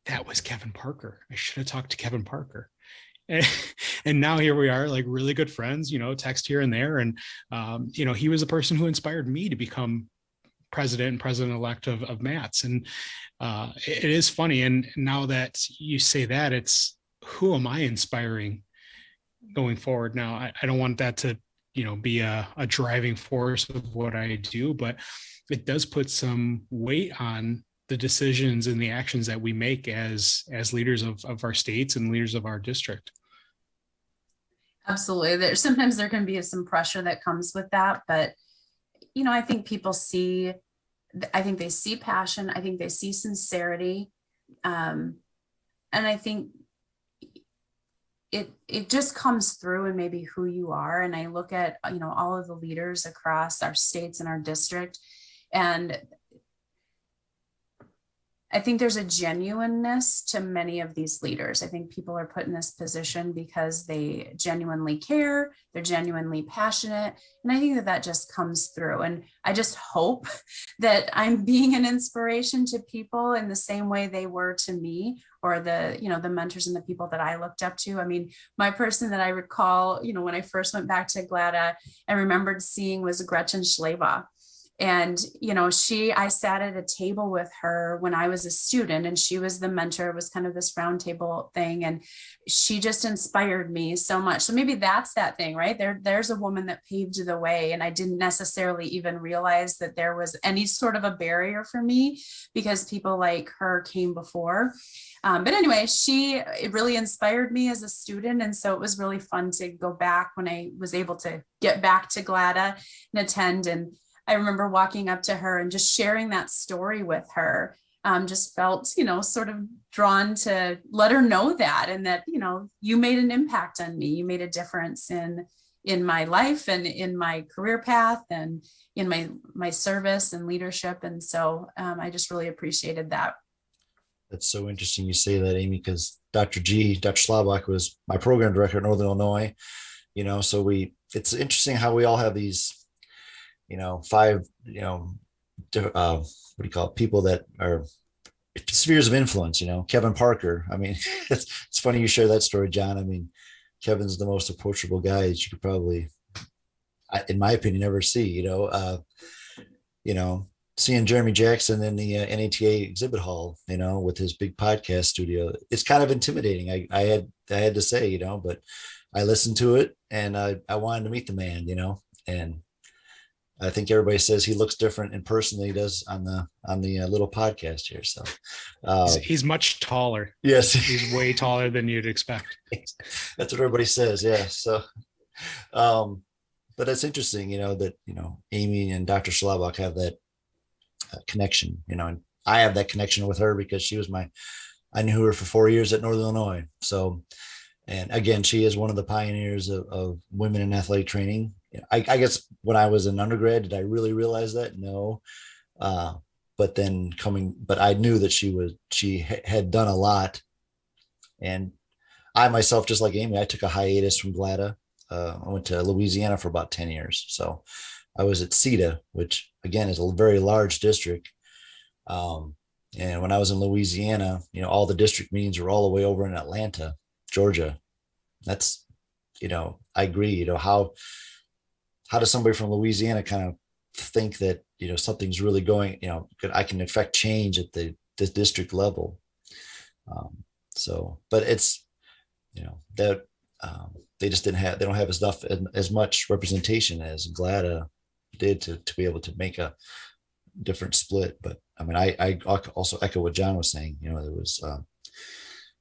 that was Kevin Parker. I should have talked to Kevin Parker. And now here we are, like really good friends, text here and there. And, he was the person who inspired me to become president and president-elect of MATS. And it is funny. And now that you say that, it's who am I inspiring going forward? Now, I don't want that to, be a driving force of what I do, but it does put some weight on the decisions and the actions that we make as leaders of our states and leaders of our district. Absolutely. Sometimes there can be some pressure that comes with that, but I think people see passion. I think they see sincerity. And I think it just comes through in maybe who you are. And I look at, all of the leaders across our states and our district, and I think there's a genuineness to many of these leaders. I think people are put in this position because they genuinely care, they're genuinely passionate. And I think that just comes through. And I just hope that I'm being an inspiration to people in the same way they were to me, or the mentors and the people that I looked up to. I mean, my person that I recall, when I first went back to GLATA, I remembered seeing was Gretchen Schleba. And, I sat at a table with her when I was a student, and she was the mentor. It was kind of this round table thing. And she just inspired me so much. So maybe that's that thing, right? There's a woman that paved the way. And I didn't necessarily even realize that there was any sort of a barrier for me, because people like her came before. But anyway, it really inspired me as a student. And so it was really fun to go back when I was able to get back to GLATA and attend. And I remember walking up to her and just sharing that story with her. Just felt, sort of drawn to let her know that, and that, you made an impact on me. You made a difference in my life and in my career path and in my service and leadership. And so I just really appreciated that. That's so interesting you say that, Amy, because Dr. Schlabach was my program director at Northern Illinois. So it's interesting how we all have these, five, what do you call it? People that are spheres of influence, Kevin Parker. I mean, it's funny you share that story, John. I mean, Kevin's the most approachable guy that you could probably, in my opinion, ever see, seeing Jeremy Jackson in the NATA exhibit hall, with his big podcast studio, it's kind of intimidating. I had to say, but I listened to it and I wanted to meet the man, and I think everybody says he looks different in person than he does on the little podcast here. So he's much taller. Yes, he's way taller than you'd expect. That's what everybody says. Yeah. So, but it's interesting, that Amy and Dr. Schlabach have that connection, and I have that connection with her because I knew her for 4 years at Northern Illinois. So, and again, she is one of the pioneers of women in athletic training. I guess when I was an undergrad, did I really realize that? No. But I knew that she had done a lot. And I myself, just like Amy, I took a hiatus from GLATA. I went to Louisiana for about 10 years. So I was at CETA, which again is a very large district. And when I was in Louisiana, all the district meetings were all the way over in Atlanta, Georgia. That's, I agree, how does somebody from Louisiana kind of think that, something's really going, I can affect change at the district level. But it's, that they just they don't have as much representation as GLATA did to be able to make a different split. But I mean, I also echo what John was saying. There was,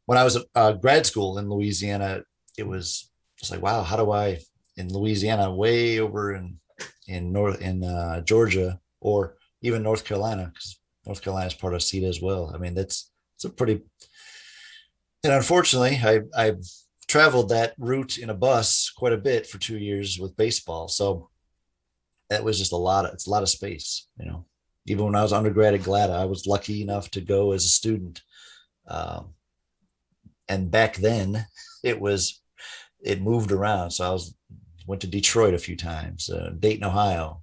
when I was at grad school in Louisiana, it was just like, wow, how do I, in Louisiana, way over in Georgia, or even North Carolina, because North Carolina is part of CETA as well. I mean, it's a pretty, and unfortunately, I traveled that route in a bus quite a bit for 2 years with baseball. So that was just it's a lot of space, even when I was undergrad at GLATA, I was lucky enough to go as a student. And back then it moved around. So went to Detroit a few times, Dayton, Ohio.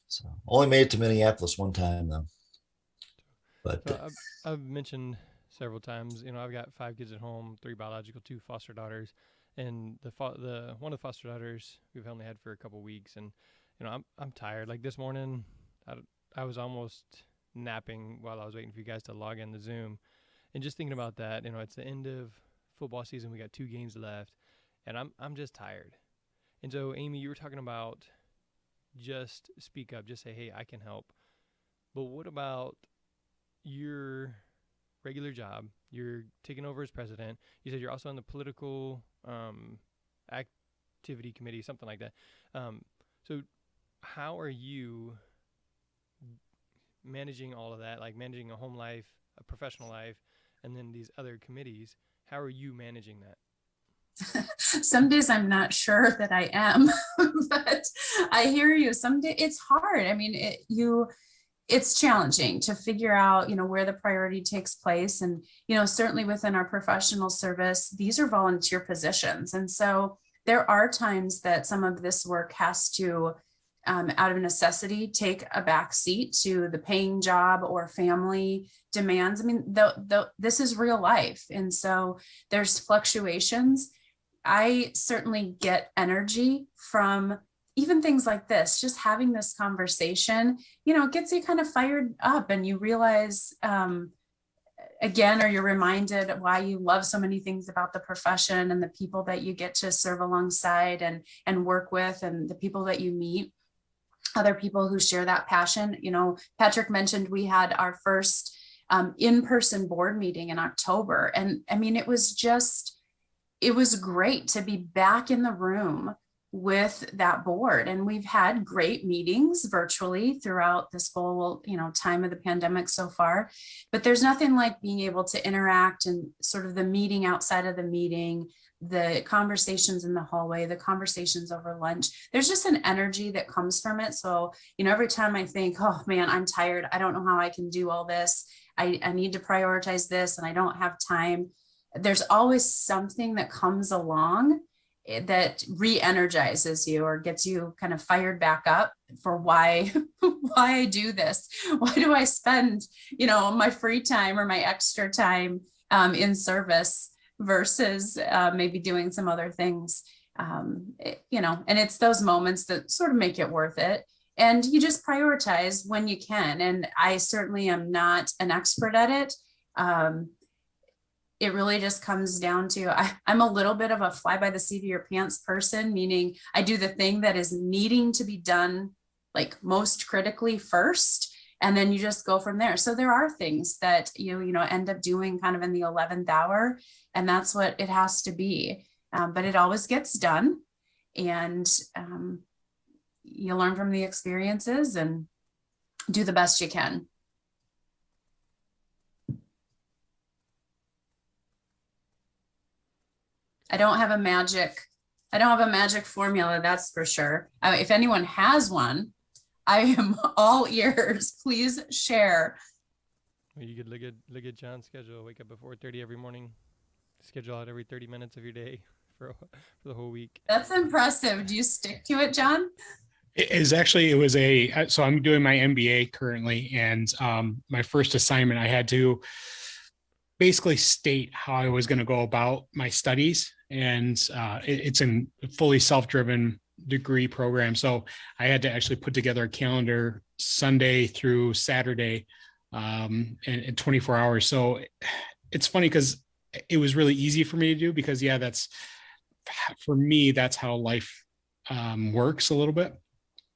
So only made it to Minneapolis one time though. But so I've mentioned several times, I've got 5 kids at home, 3 biological, 2 foster daughters, and the one of the foster daughters we've only had for a couple weeks, and I'm tired. Like this morning, I was almost napping while I was waiting for you guys to log in the Zoom, and just thinking about that. It's the end of football season. We got 2 games left, and I'm just tired. And so, Amy, you were talking about just speak up, just say, hey, I can help. But what about your regular job? You're taking over as president. You said you're also on the political activity committee, something like that. So how are you managing all of that, like managing a home life, a professional life, and then these other committees? How are you managing that? Some days I'm not sure that I am, but I hear you. Some days it's hard. I mean, it's challenging to figure out, where the priority takes place. And, certainly within our professional service, these are volunteer positions. And so there are times that some of this work has to, out of necessity, take a back seat to the paying job or family demands. I mean, this is real life. And so there's fluctuations. I certainly get energy from even things like this, just having this conversation, it gets you kind of fired up, and you realize, again, or you're reminded why you love so many things about the profession and the people that you get to serve alongside and work with, and the people that you meet, other people who share that passion. Patrick mentioned we had our first in-person board meeting in October. And I mean, it was great to be back in the room with that board. And we've had great meetings virtually throughout this whole, time of the pandemic so far, but there's nothing like being able to interact and sort of the meeting outside of the meeting, the conversations in the hallway, the conversations over lunch. There's just an energy that comes from it. So, every time I think, oh man, I'm tired, I don't know how I can do all this. I need to prioritize this and I don't have time. There's always something that comes along that re-energizes you or gets you kind of fired back up for why I do this. Why do I spend, my free time or my extra time in service versus maybe doing some other things, and it's those moments that sort of make it worth it. And you just prioritize when you can. And I certainly am not an expert at it. It really just comes down to, I'm a little bit of a fly by the seat of your pants person, meaning I do the thing that is needing to be done like most critically first, and then you just go from there. So there are things that you end up doing kind of in the 11th hour, and that's what it has to be. But it always gets done, and you learn from the experiences and do the best you can. I don't have a magic formula, that's for sure. If anyone has one, I am all ears. Please share. Well, you could look at John's schedule. Wake up at 4:30 every morning. Schedule out every 30 minutes of your day for the whole week. That's impressive. Do you stick to it, John? So I'm doing my MBA currently, and my first assignment, I had to basically state how I was going to go about my studies. And it's a fully self-driven degree program. So I had to actually put together a calendar Sunday through Saturday, and 24 hours. So it's funny because it was really easy for me to do because for me, that's how life works a little bit,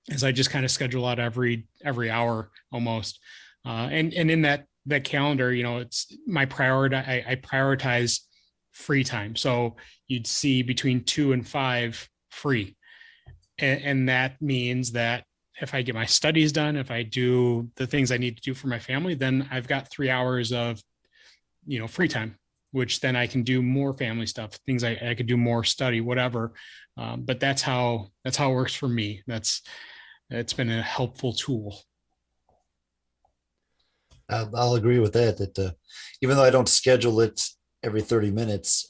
is I just kind of schedule out every hour almost. And in that calendar, it's my priority. I prioritize free time. So you'd see between 2 and 5 free. And that means that if I get my studies done, if I do the things I need to do for my family, then I've got 3 hours of, free time, which then I can do more family stuff, things I could do more study, whatever. But that's how it works for me. It's been a helpful tool. I'll agree with that even though I don't schedule it every 30 minutes,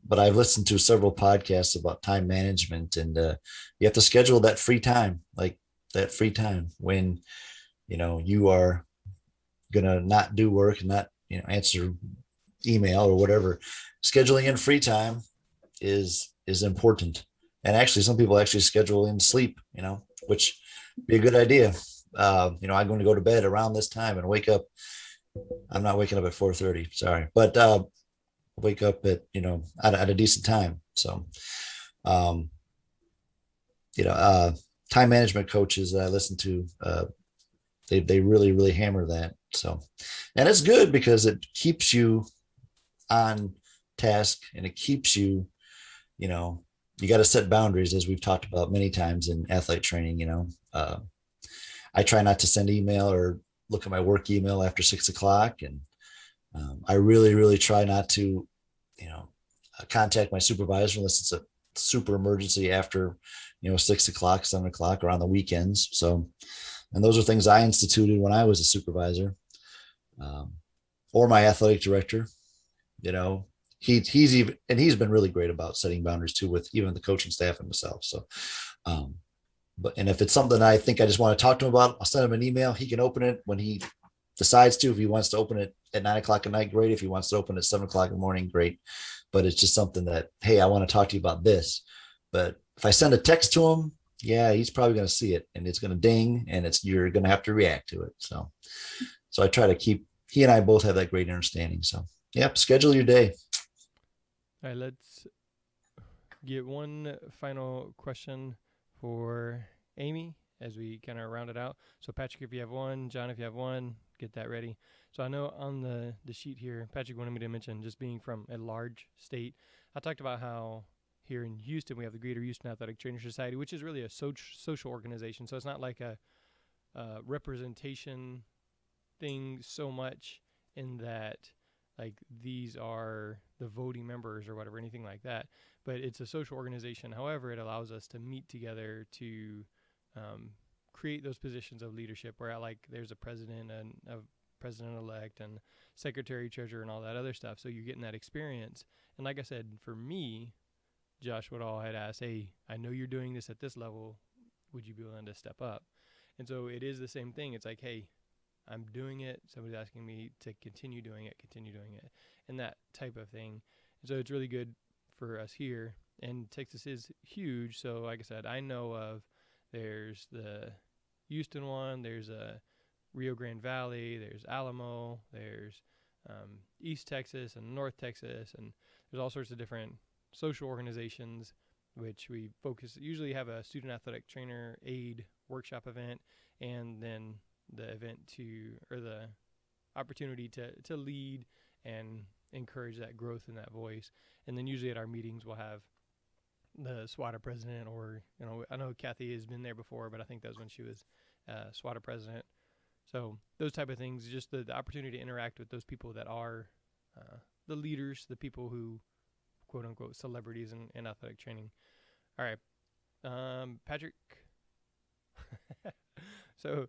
but I've listened to several podcasts about time management, and you have to schedule that free time, like that free time when, you are going to not do work and not, answer email or whatever. Scheduling in free time is important. And actually, some people actually schedule in sleep, which be a good idea. I'm going to go to bed around this time and wake up. I'm not waking up at 4:30, sorry, but wake up at, at a decent time. So, time management coaches that I listen to, they really, really hammer that. So, and it's good because it keeps you on task, and it keeps you, you got to set boundaries, as we've talked about many times in athletic training. I try not to send email or look at my work email after 6 o'clock. And I really, really try not to, contact my supervisor unless it's a super emergency after, 6 o'clock, 7 o'clock, or on the weekends. So, and those are things I instituted when I was a supervisor, or my athletic director. He's been really great about setting boundaries too, with even the coaching staff and myself. So, and if it's something I think I just want to talk to him about, I'll send him an email. He can open it when he decides to. If he wants to open it at 9 o'clock at night, great. If he wants to open it at 7 o'clock in the morning, great. But it's just something that, hey, I want to talk to you about this. But if I send a text to him, yeah, he's probably going to see it and it's going to ding and you're going to have to react to it. So I try to keep, he and I both have that great understanding. So yep, schedule your day. All right, let's get one final question for Amy as we kind of round it out. So Patrick, if you have one, John, if you have one, get that ready. So I know on the sheet here, Patrick wanted me to mention just being from a large state. I talked about how here in Houston, we have the Greater Houston Athletic Trainer Society, which is really a social organization. So it's not like a representation thing so much in that like these are the voting members or whatever, anything like that. But it's a social organization. However, it allows us to meet together to create those positions of leadership where like there's a president and a president-elect and secretary, treasurer, and all that other stuff. So you're getting that experience. And like I said, for me, Josh Woodall had asked, hey, I know you're doing this at this level. Would you be willing to step up? And so it is the same thing. It's like, hey, I'm doing it. Somebody's asking me to continue doing it, and that type of thing. And so it's really good for us here. And Texas is huge. So like I said, I know of there's the Houston one, there's a Rio Grande Valley, there's Alamo, there's East Texas and North Texas, and there's all sorts of different social organizations which we usually have a student athletic trainer aid workshop event, and then the event or the opportunity to lead and encourage that growth in that voice. And then usually at our meetings we'll have the SWATA president, or I know Kathy has been there before, but I think that was when she was SWATA president. So those type of things, just the opportunity to interact with those people that are the leaders, the people who quote unquote celebrities in athletic training. All right, Patrick. So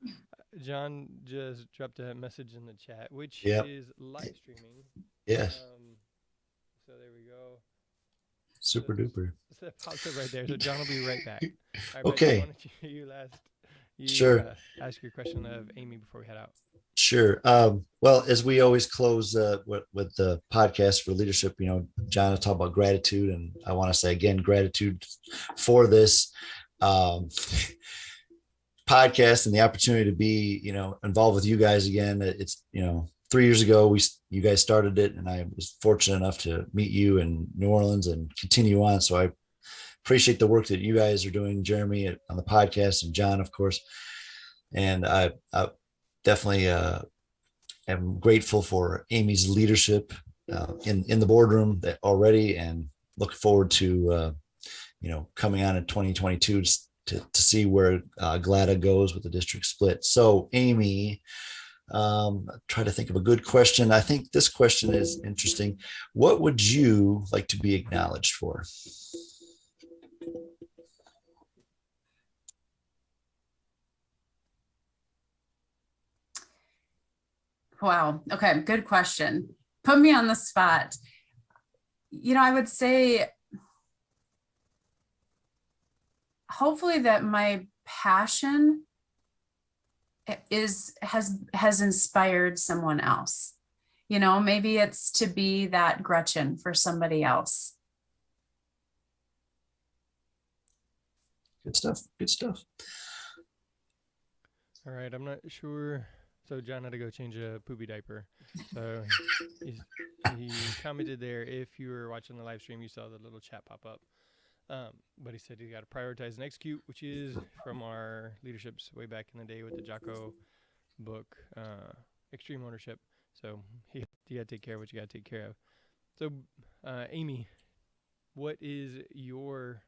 John just dropped a message in the chat, which is live streaming. Yes. So there we go. Super duper. So it pops up right there. So John will be right back. All right, Okay. Patrick, why don't you sure. Ask your question of Amy before we head out. Sure. Well, as we always close with the podcast for leadership, John will talk about gratitude, and I want to say again, gratitude for this podcast and the opportunity to be, involved with you guys again. It's, 3 years ago, you guys started it, and I was fortunate enough to meet you in New Orleans and continue on. So I appreciate the work that you guys are doing, Jeremy, on the podcast, and John, of course. And I definitely am grateful for Amy's leadership in the boardroom already, and look forward to coming on in 2022 to see where GLATA goes with the district split. So Amy, try to think of a good question. I think this question is interesting. What would you like to be acknowledged for? Wow. Okay. Good question. Put me on the spot. I would say hopefully that my passion has inspired someone else. Maybe it's to be that Gretchen for somebody else. Good stuff. Good stuff. All right. I'm not sure. So John had to go change a poopy diaper. So he commented there, if you were watching the live stream, you saw the little chat pop up. But he said you got to prioritize and execute, which is from our leaderships way back in the day with the Jocko book, Extreme Ownership. So you got to take care of what you got to take care of. So Amy, what is your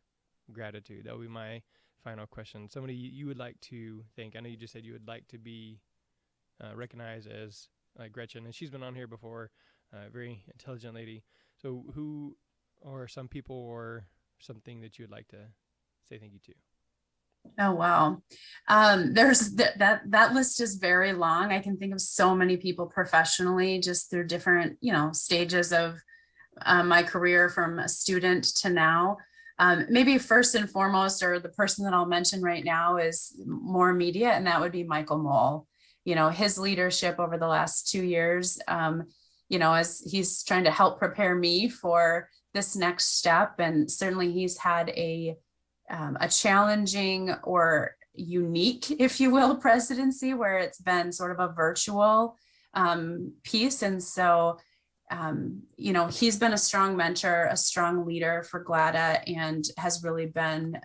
gratitude? That would be my final question. Somebody you would like to thank. I know you just said you would like to be recognized as Gretchen, and she's been on here before, very intelligent lady. So who are some people or something that you would like to say thank you to? Oh, wow. There's that list is very long. I can think of so many people professionally, just through different, stages of my career from a student to now. Maybe first and foremost, or the person that I'll mention right now is more immediate, and that would be Michael Moll. His leadership over the last 2 years, as he's trying to help prepare me for this next step. And certainly he's had a a challenging or unique, if you will, presidency where it's been sort of a virtual piece. And so, you know, he's been a strong mentor, a strong leader for GLATA, and has really been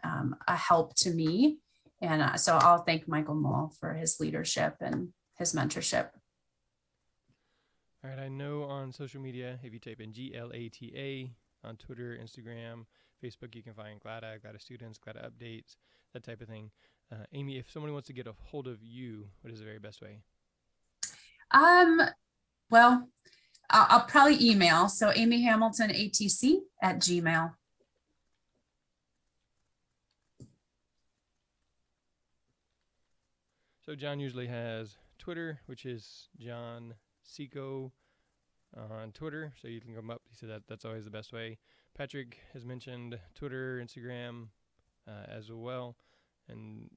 a help to me. And so I'll thank Michael Moll for his leadership and his mentorship. All right, I know on social media, if you type in GLATA on Twitter, Instagram, Facebook, you can find GLATA, GLATA students, GLATA updates, that type of thing. Amy, if somebody wants to get a hold of you, what is the very best way? Well, I'll probably email. So Amy Hamilton, ATC @gmail. So John usually has Twitter, which is John Seco on Twitter. So you can come up. He said that's always the best way. Patrick has mentioned Twitter, Instagram as well. And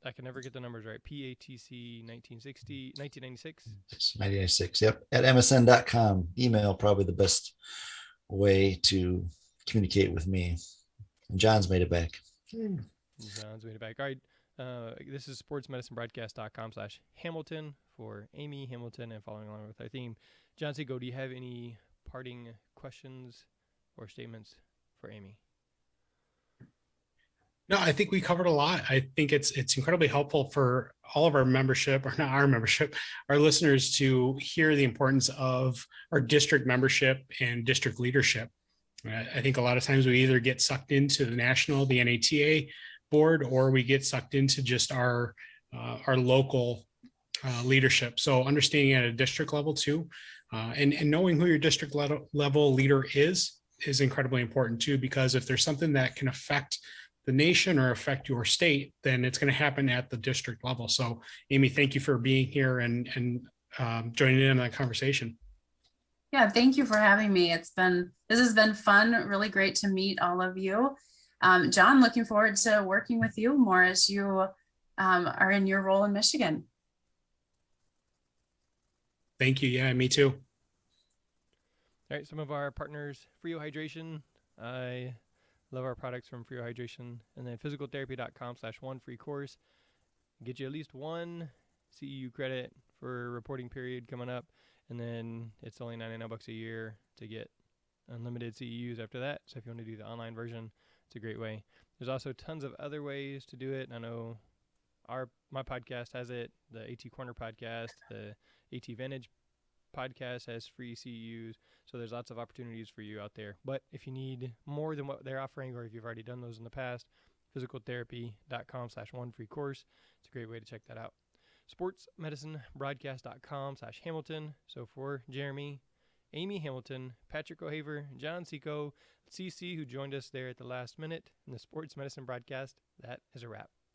I can never get the numbers right. PATC 1996. 1996. Yep. At msn.com. Email probably the best way to communicate with me. And John's made it back. John's made it back. All right. This is sportsmedicinebroadcast.com/Hamilton for Amy Hamilton and following along with our theme. John Seco, do you have any parting questions or statements for Amy? No, I think we covered a lot. I think it's incredibly helpful for all of our membership, or not our membership, our listeners to hear the importance of our district membership and district leadership. I think a lot of times we either get sucked into the national, the NATA board, or we get sucked into just our local leadership. So understanding at a district level too, and knowing who your district level leader is incredibly important too, because if there's something that can affect the nation or affect your state, then it's going to happen at the district level. So Amy, thank you for being here and joining in on that conversation. Yeah, thank you for having me. This has been fun, really great to meet all of you. John, looking forward to working with you more as you are in your role in Michigan. Thank you. Yeah, me too. All right, some of our partners, Frio Hydration. I love our products from Frio Hydration. And then physicaltherapy.com/one free course. Get you at least one CEU credit for a reporting period coming up. And then it's only $99 a year to get unlimited CEUs after that. So if you want to do the online version, it's a great way. There's also tons of other ways to do it. I know my podcast has it. The AT Corner podcast, the AT Vantage podcast has free CEUs. So there's lots of opportunities for you out there. But if you need more than what they're offering, or if you've already done those in the past, physicaltherapy.com/one free course. It's a great way to check that out. sportsmedicinebroadcast.com/Hamilton. So for Jeremy, Amy Hamilton, Patrick O'Haver, John Seco, CC, who joined us there at the last minute in the Sports Medicine broadcast, that is a wrap.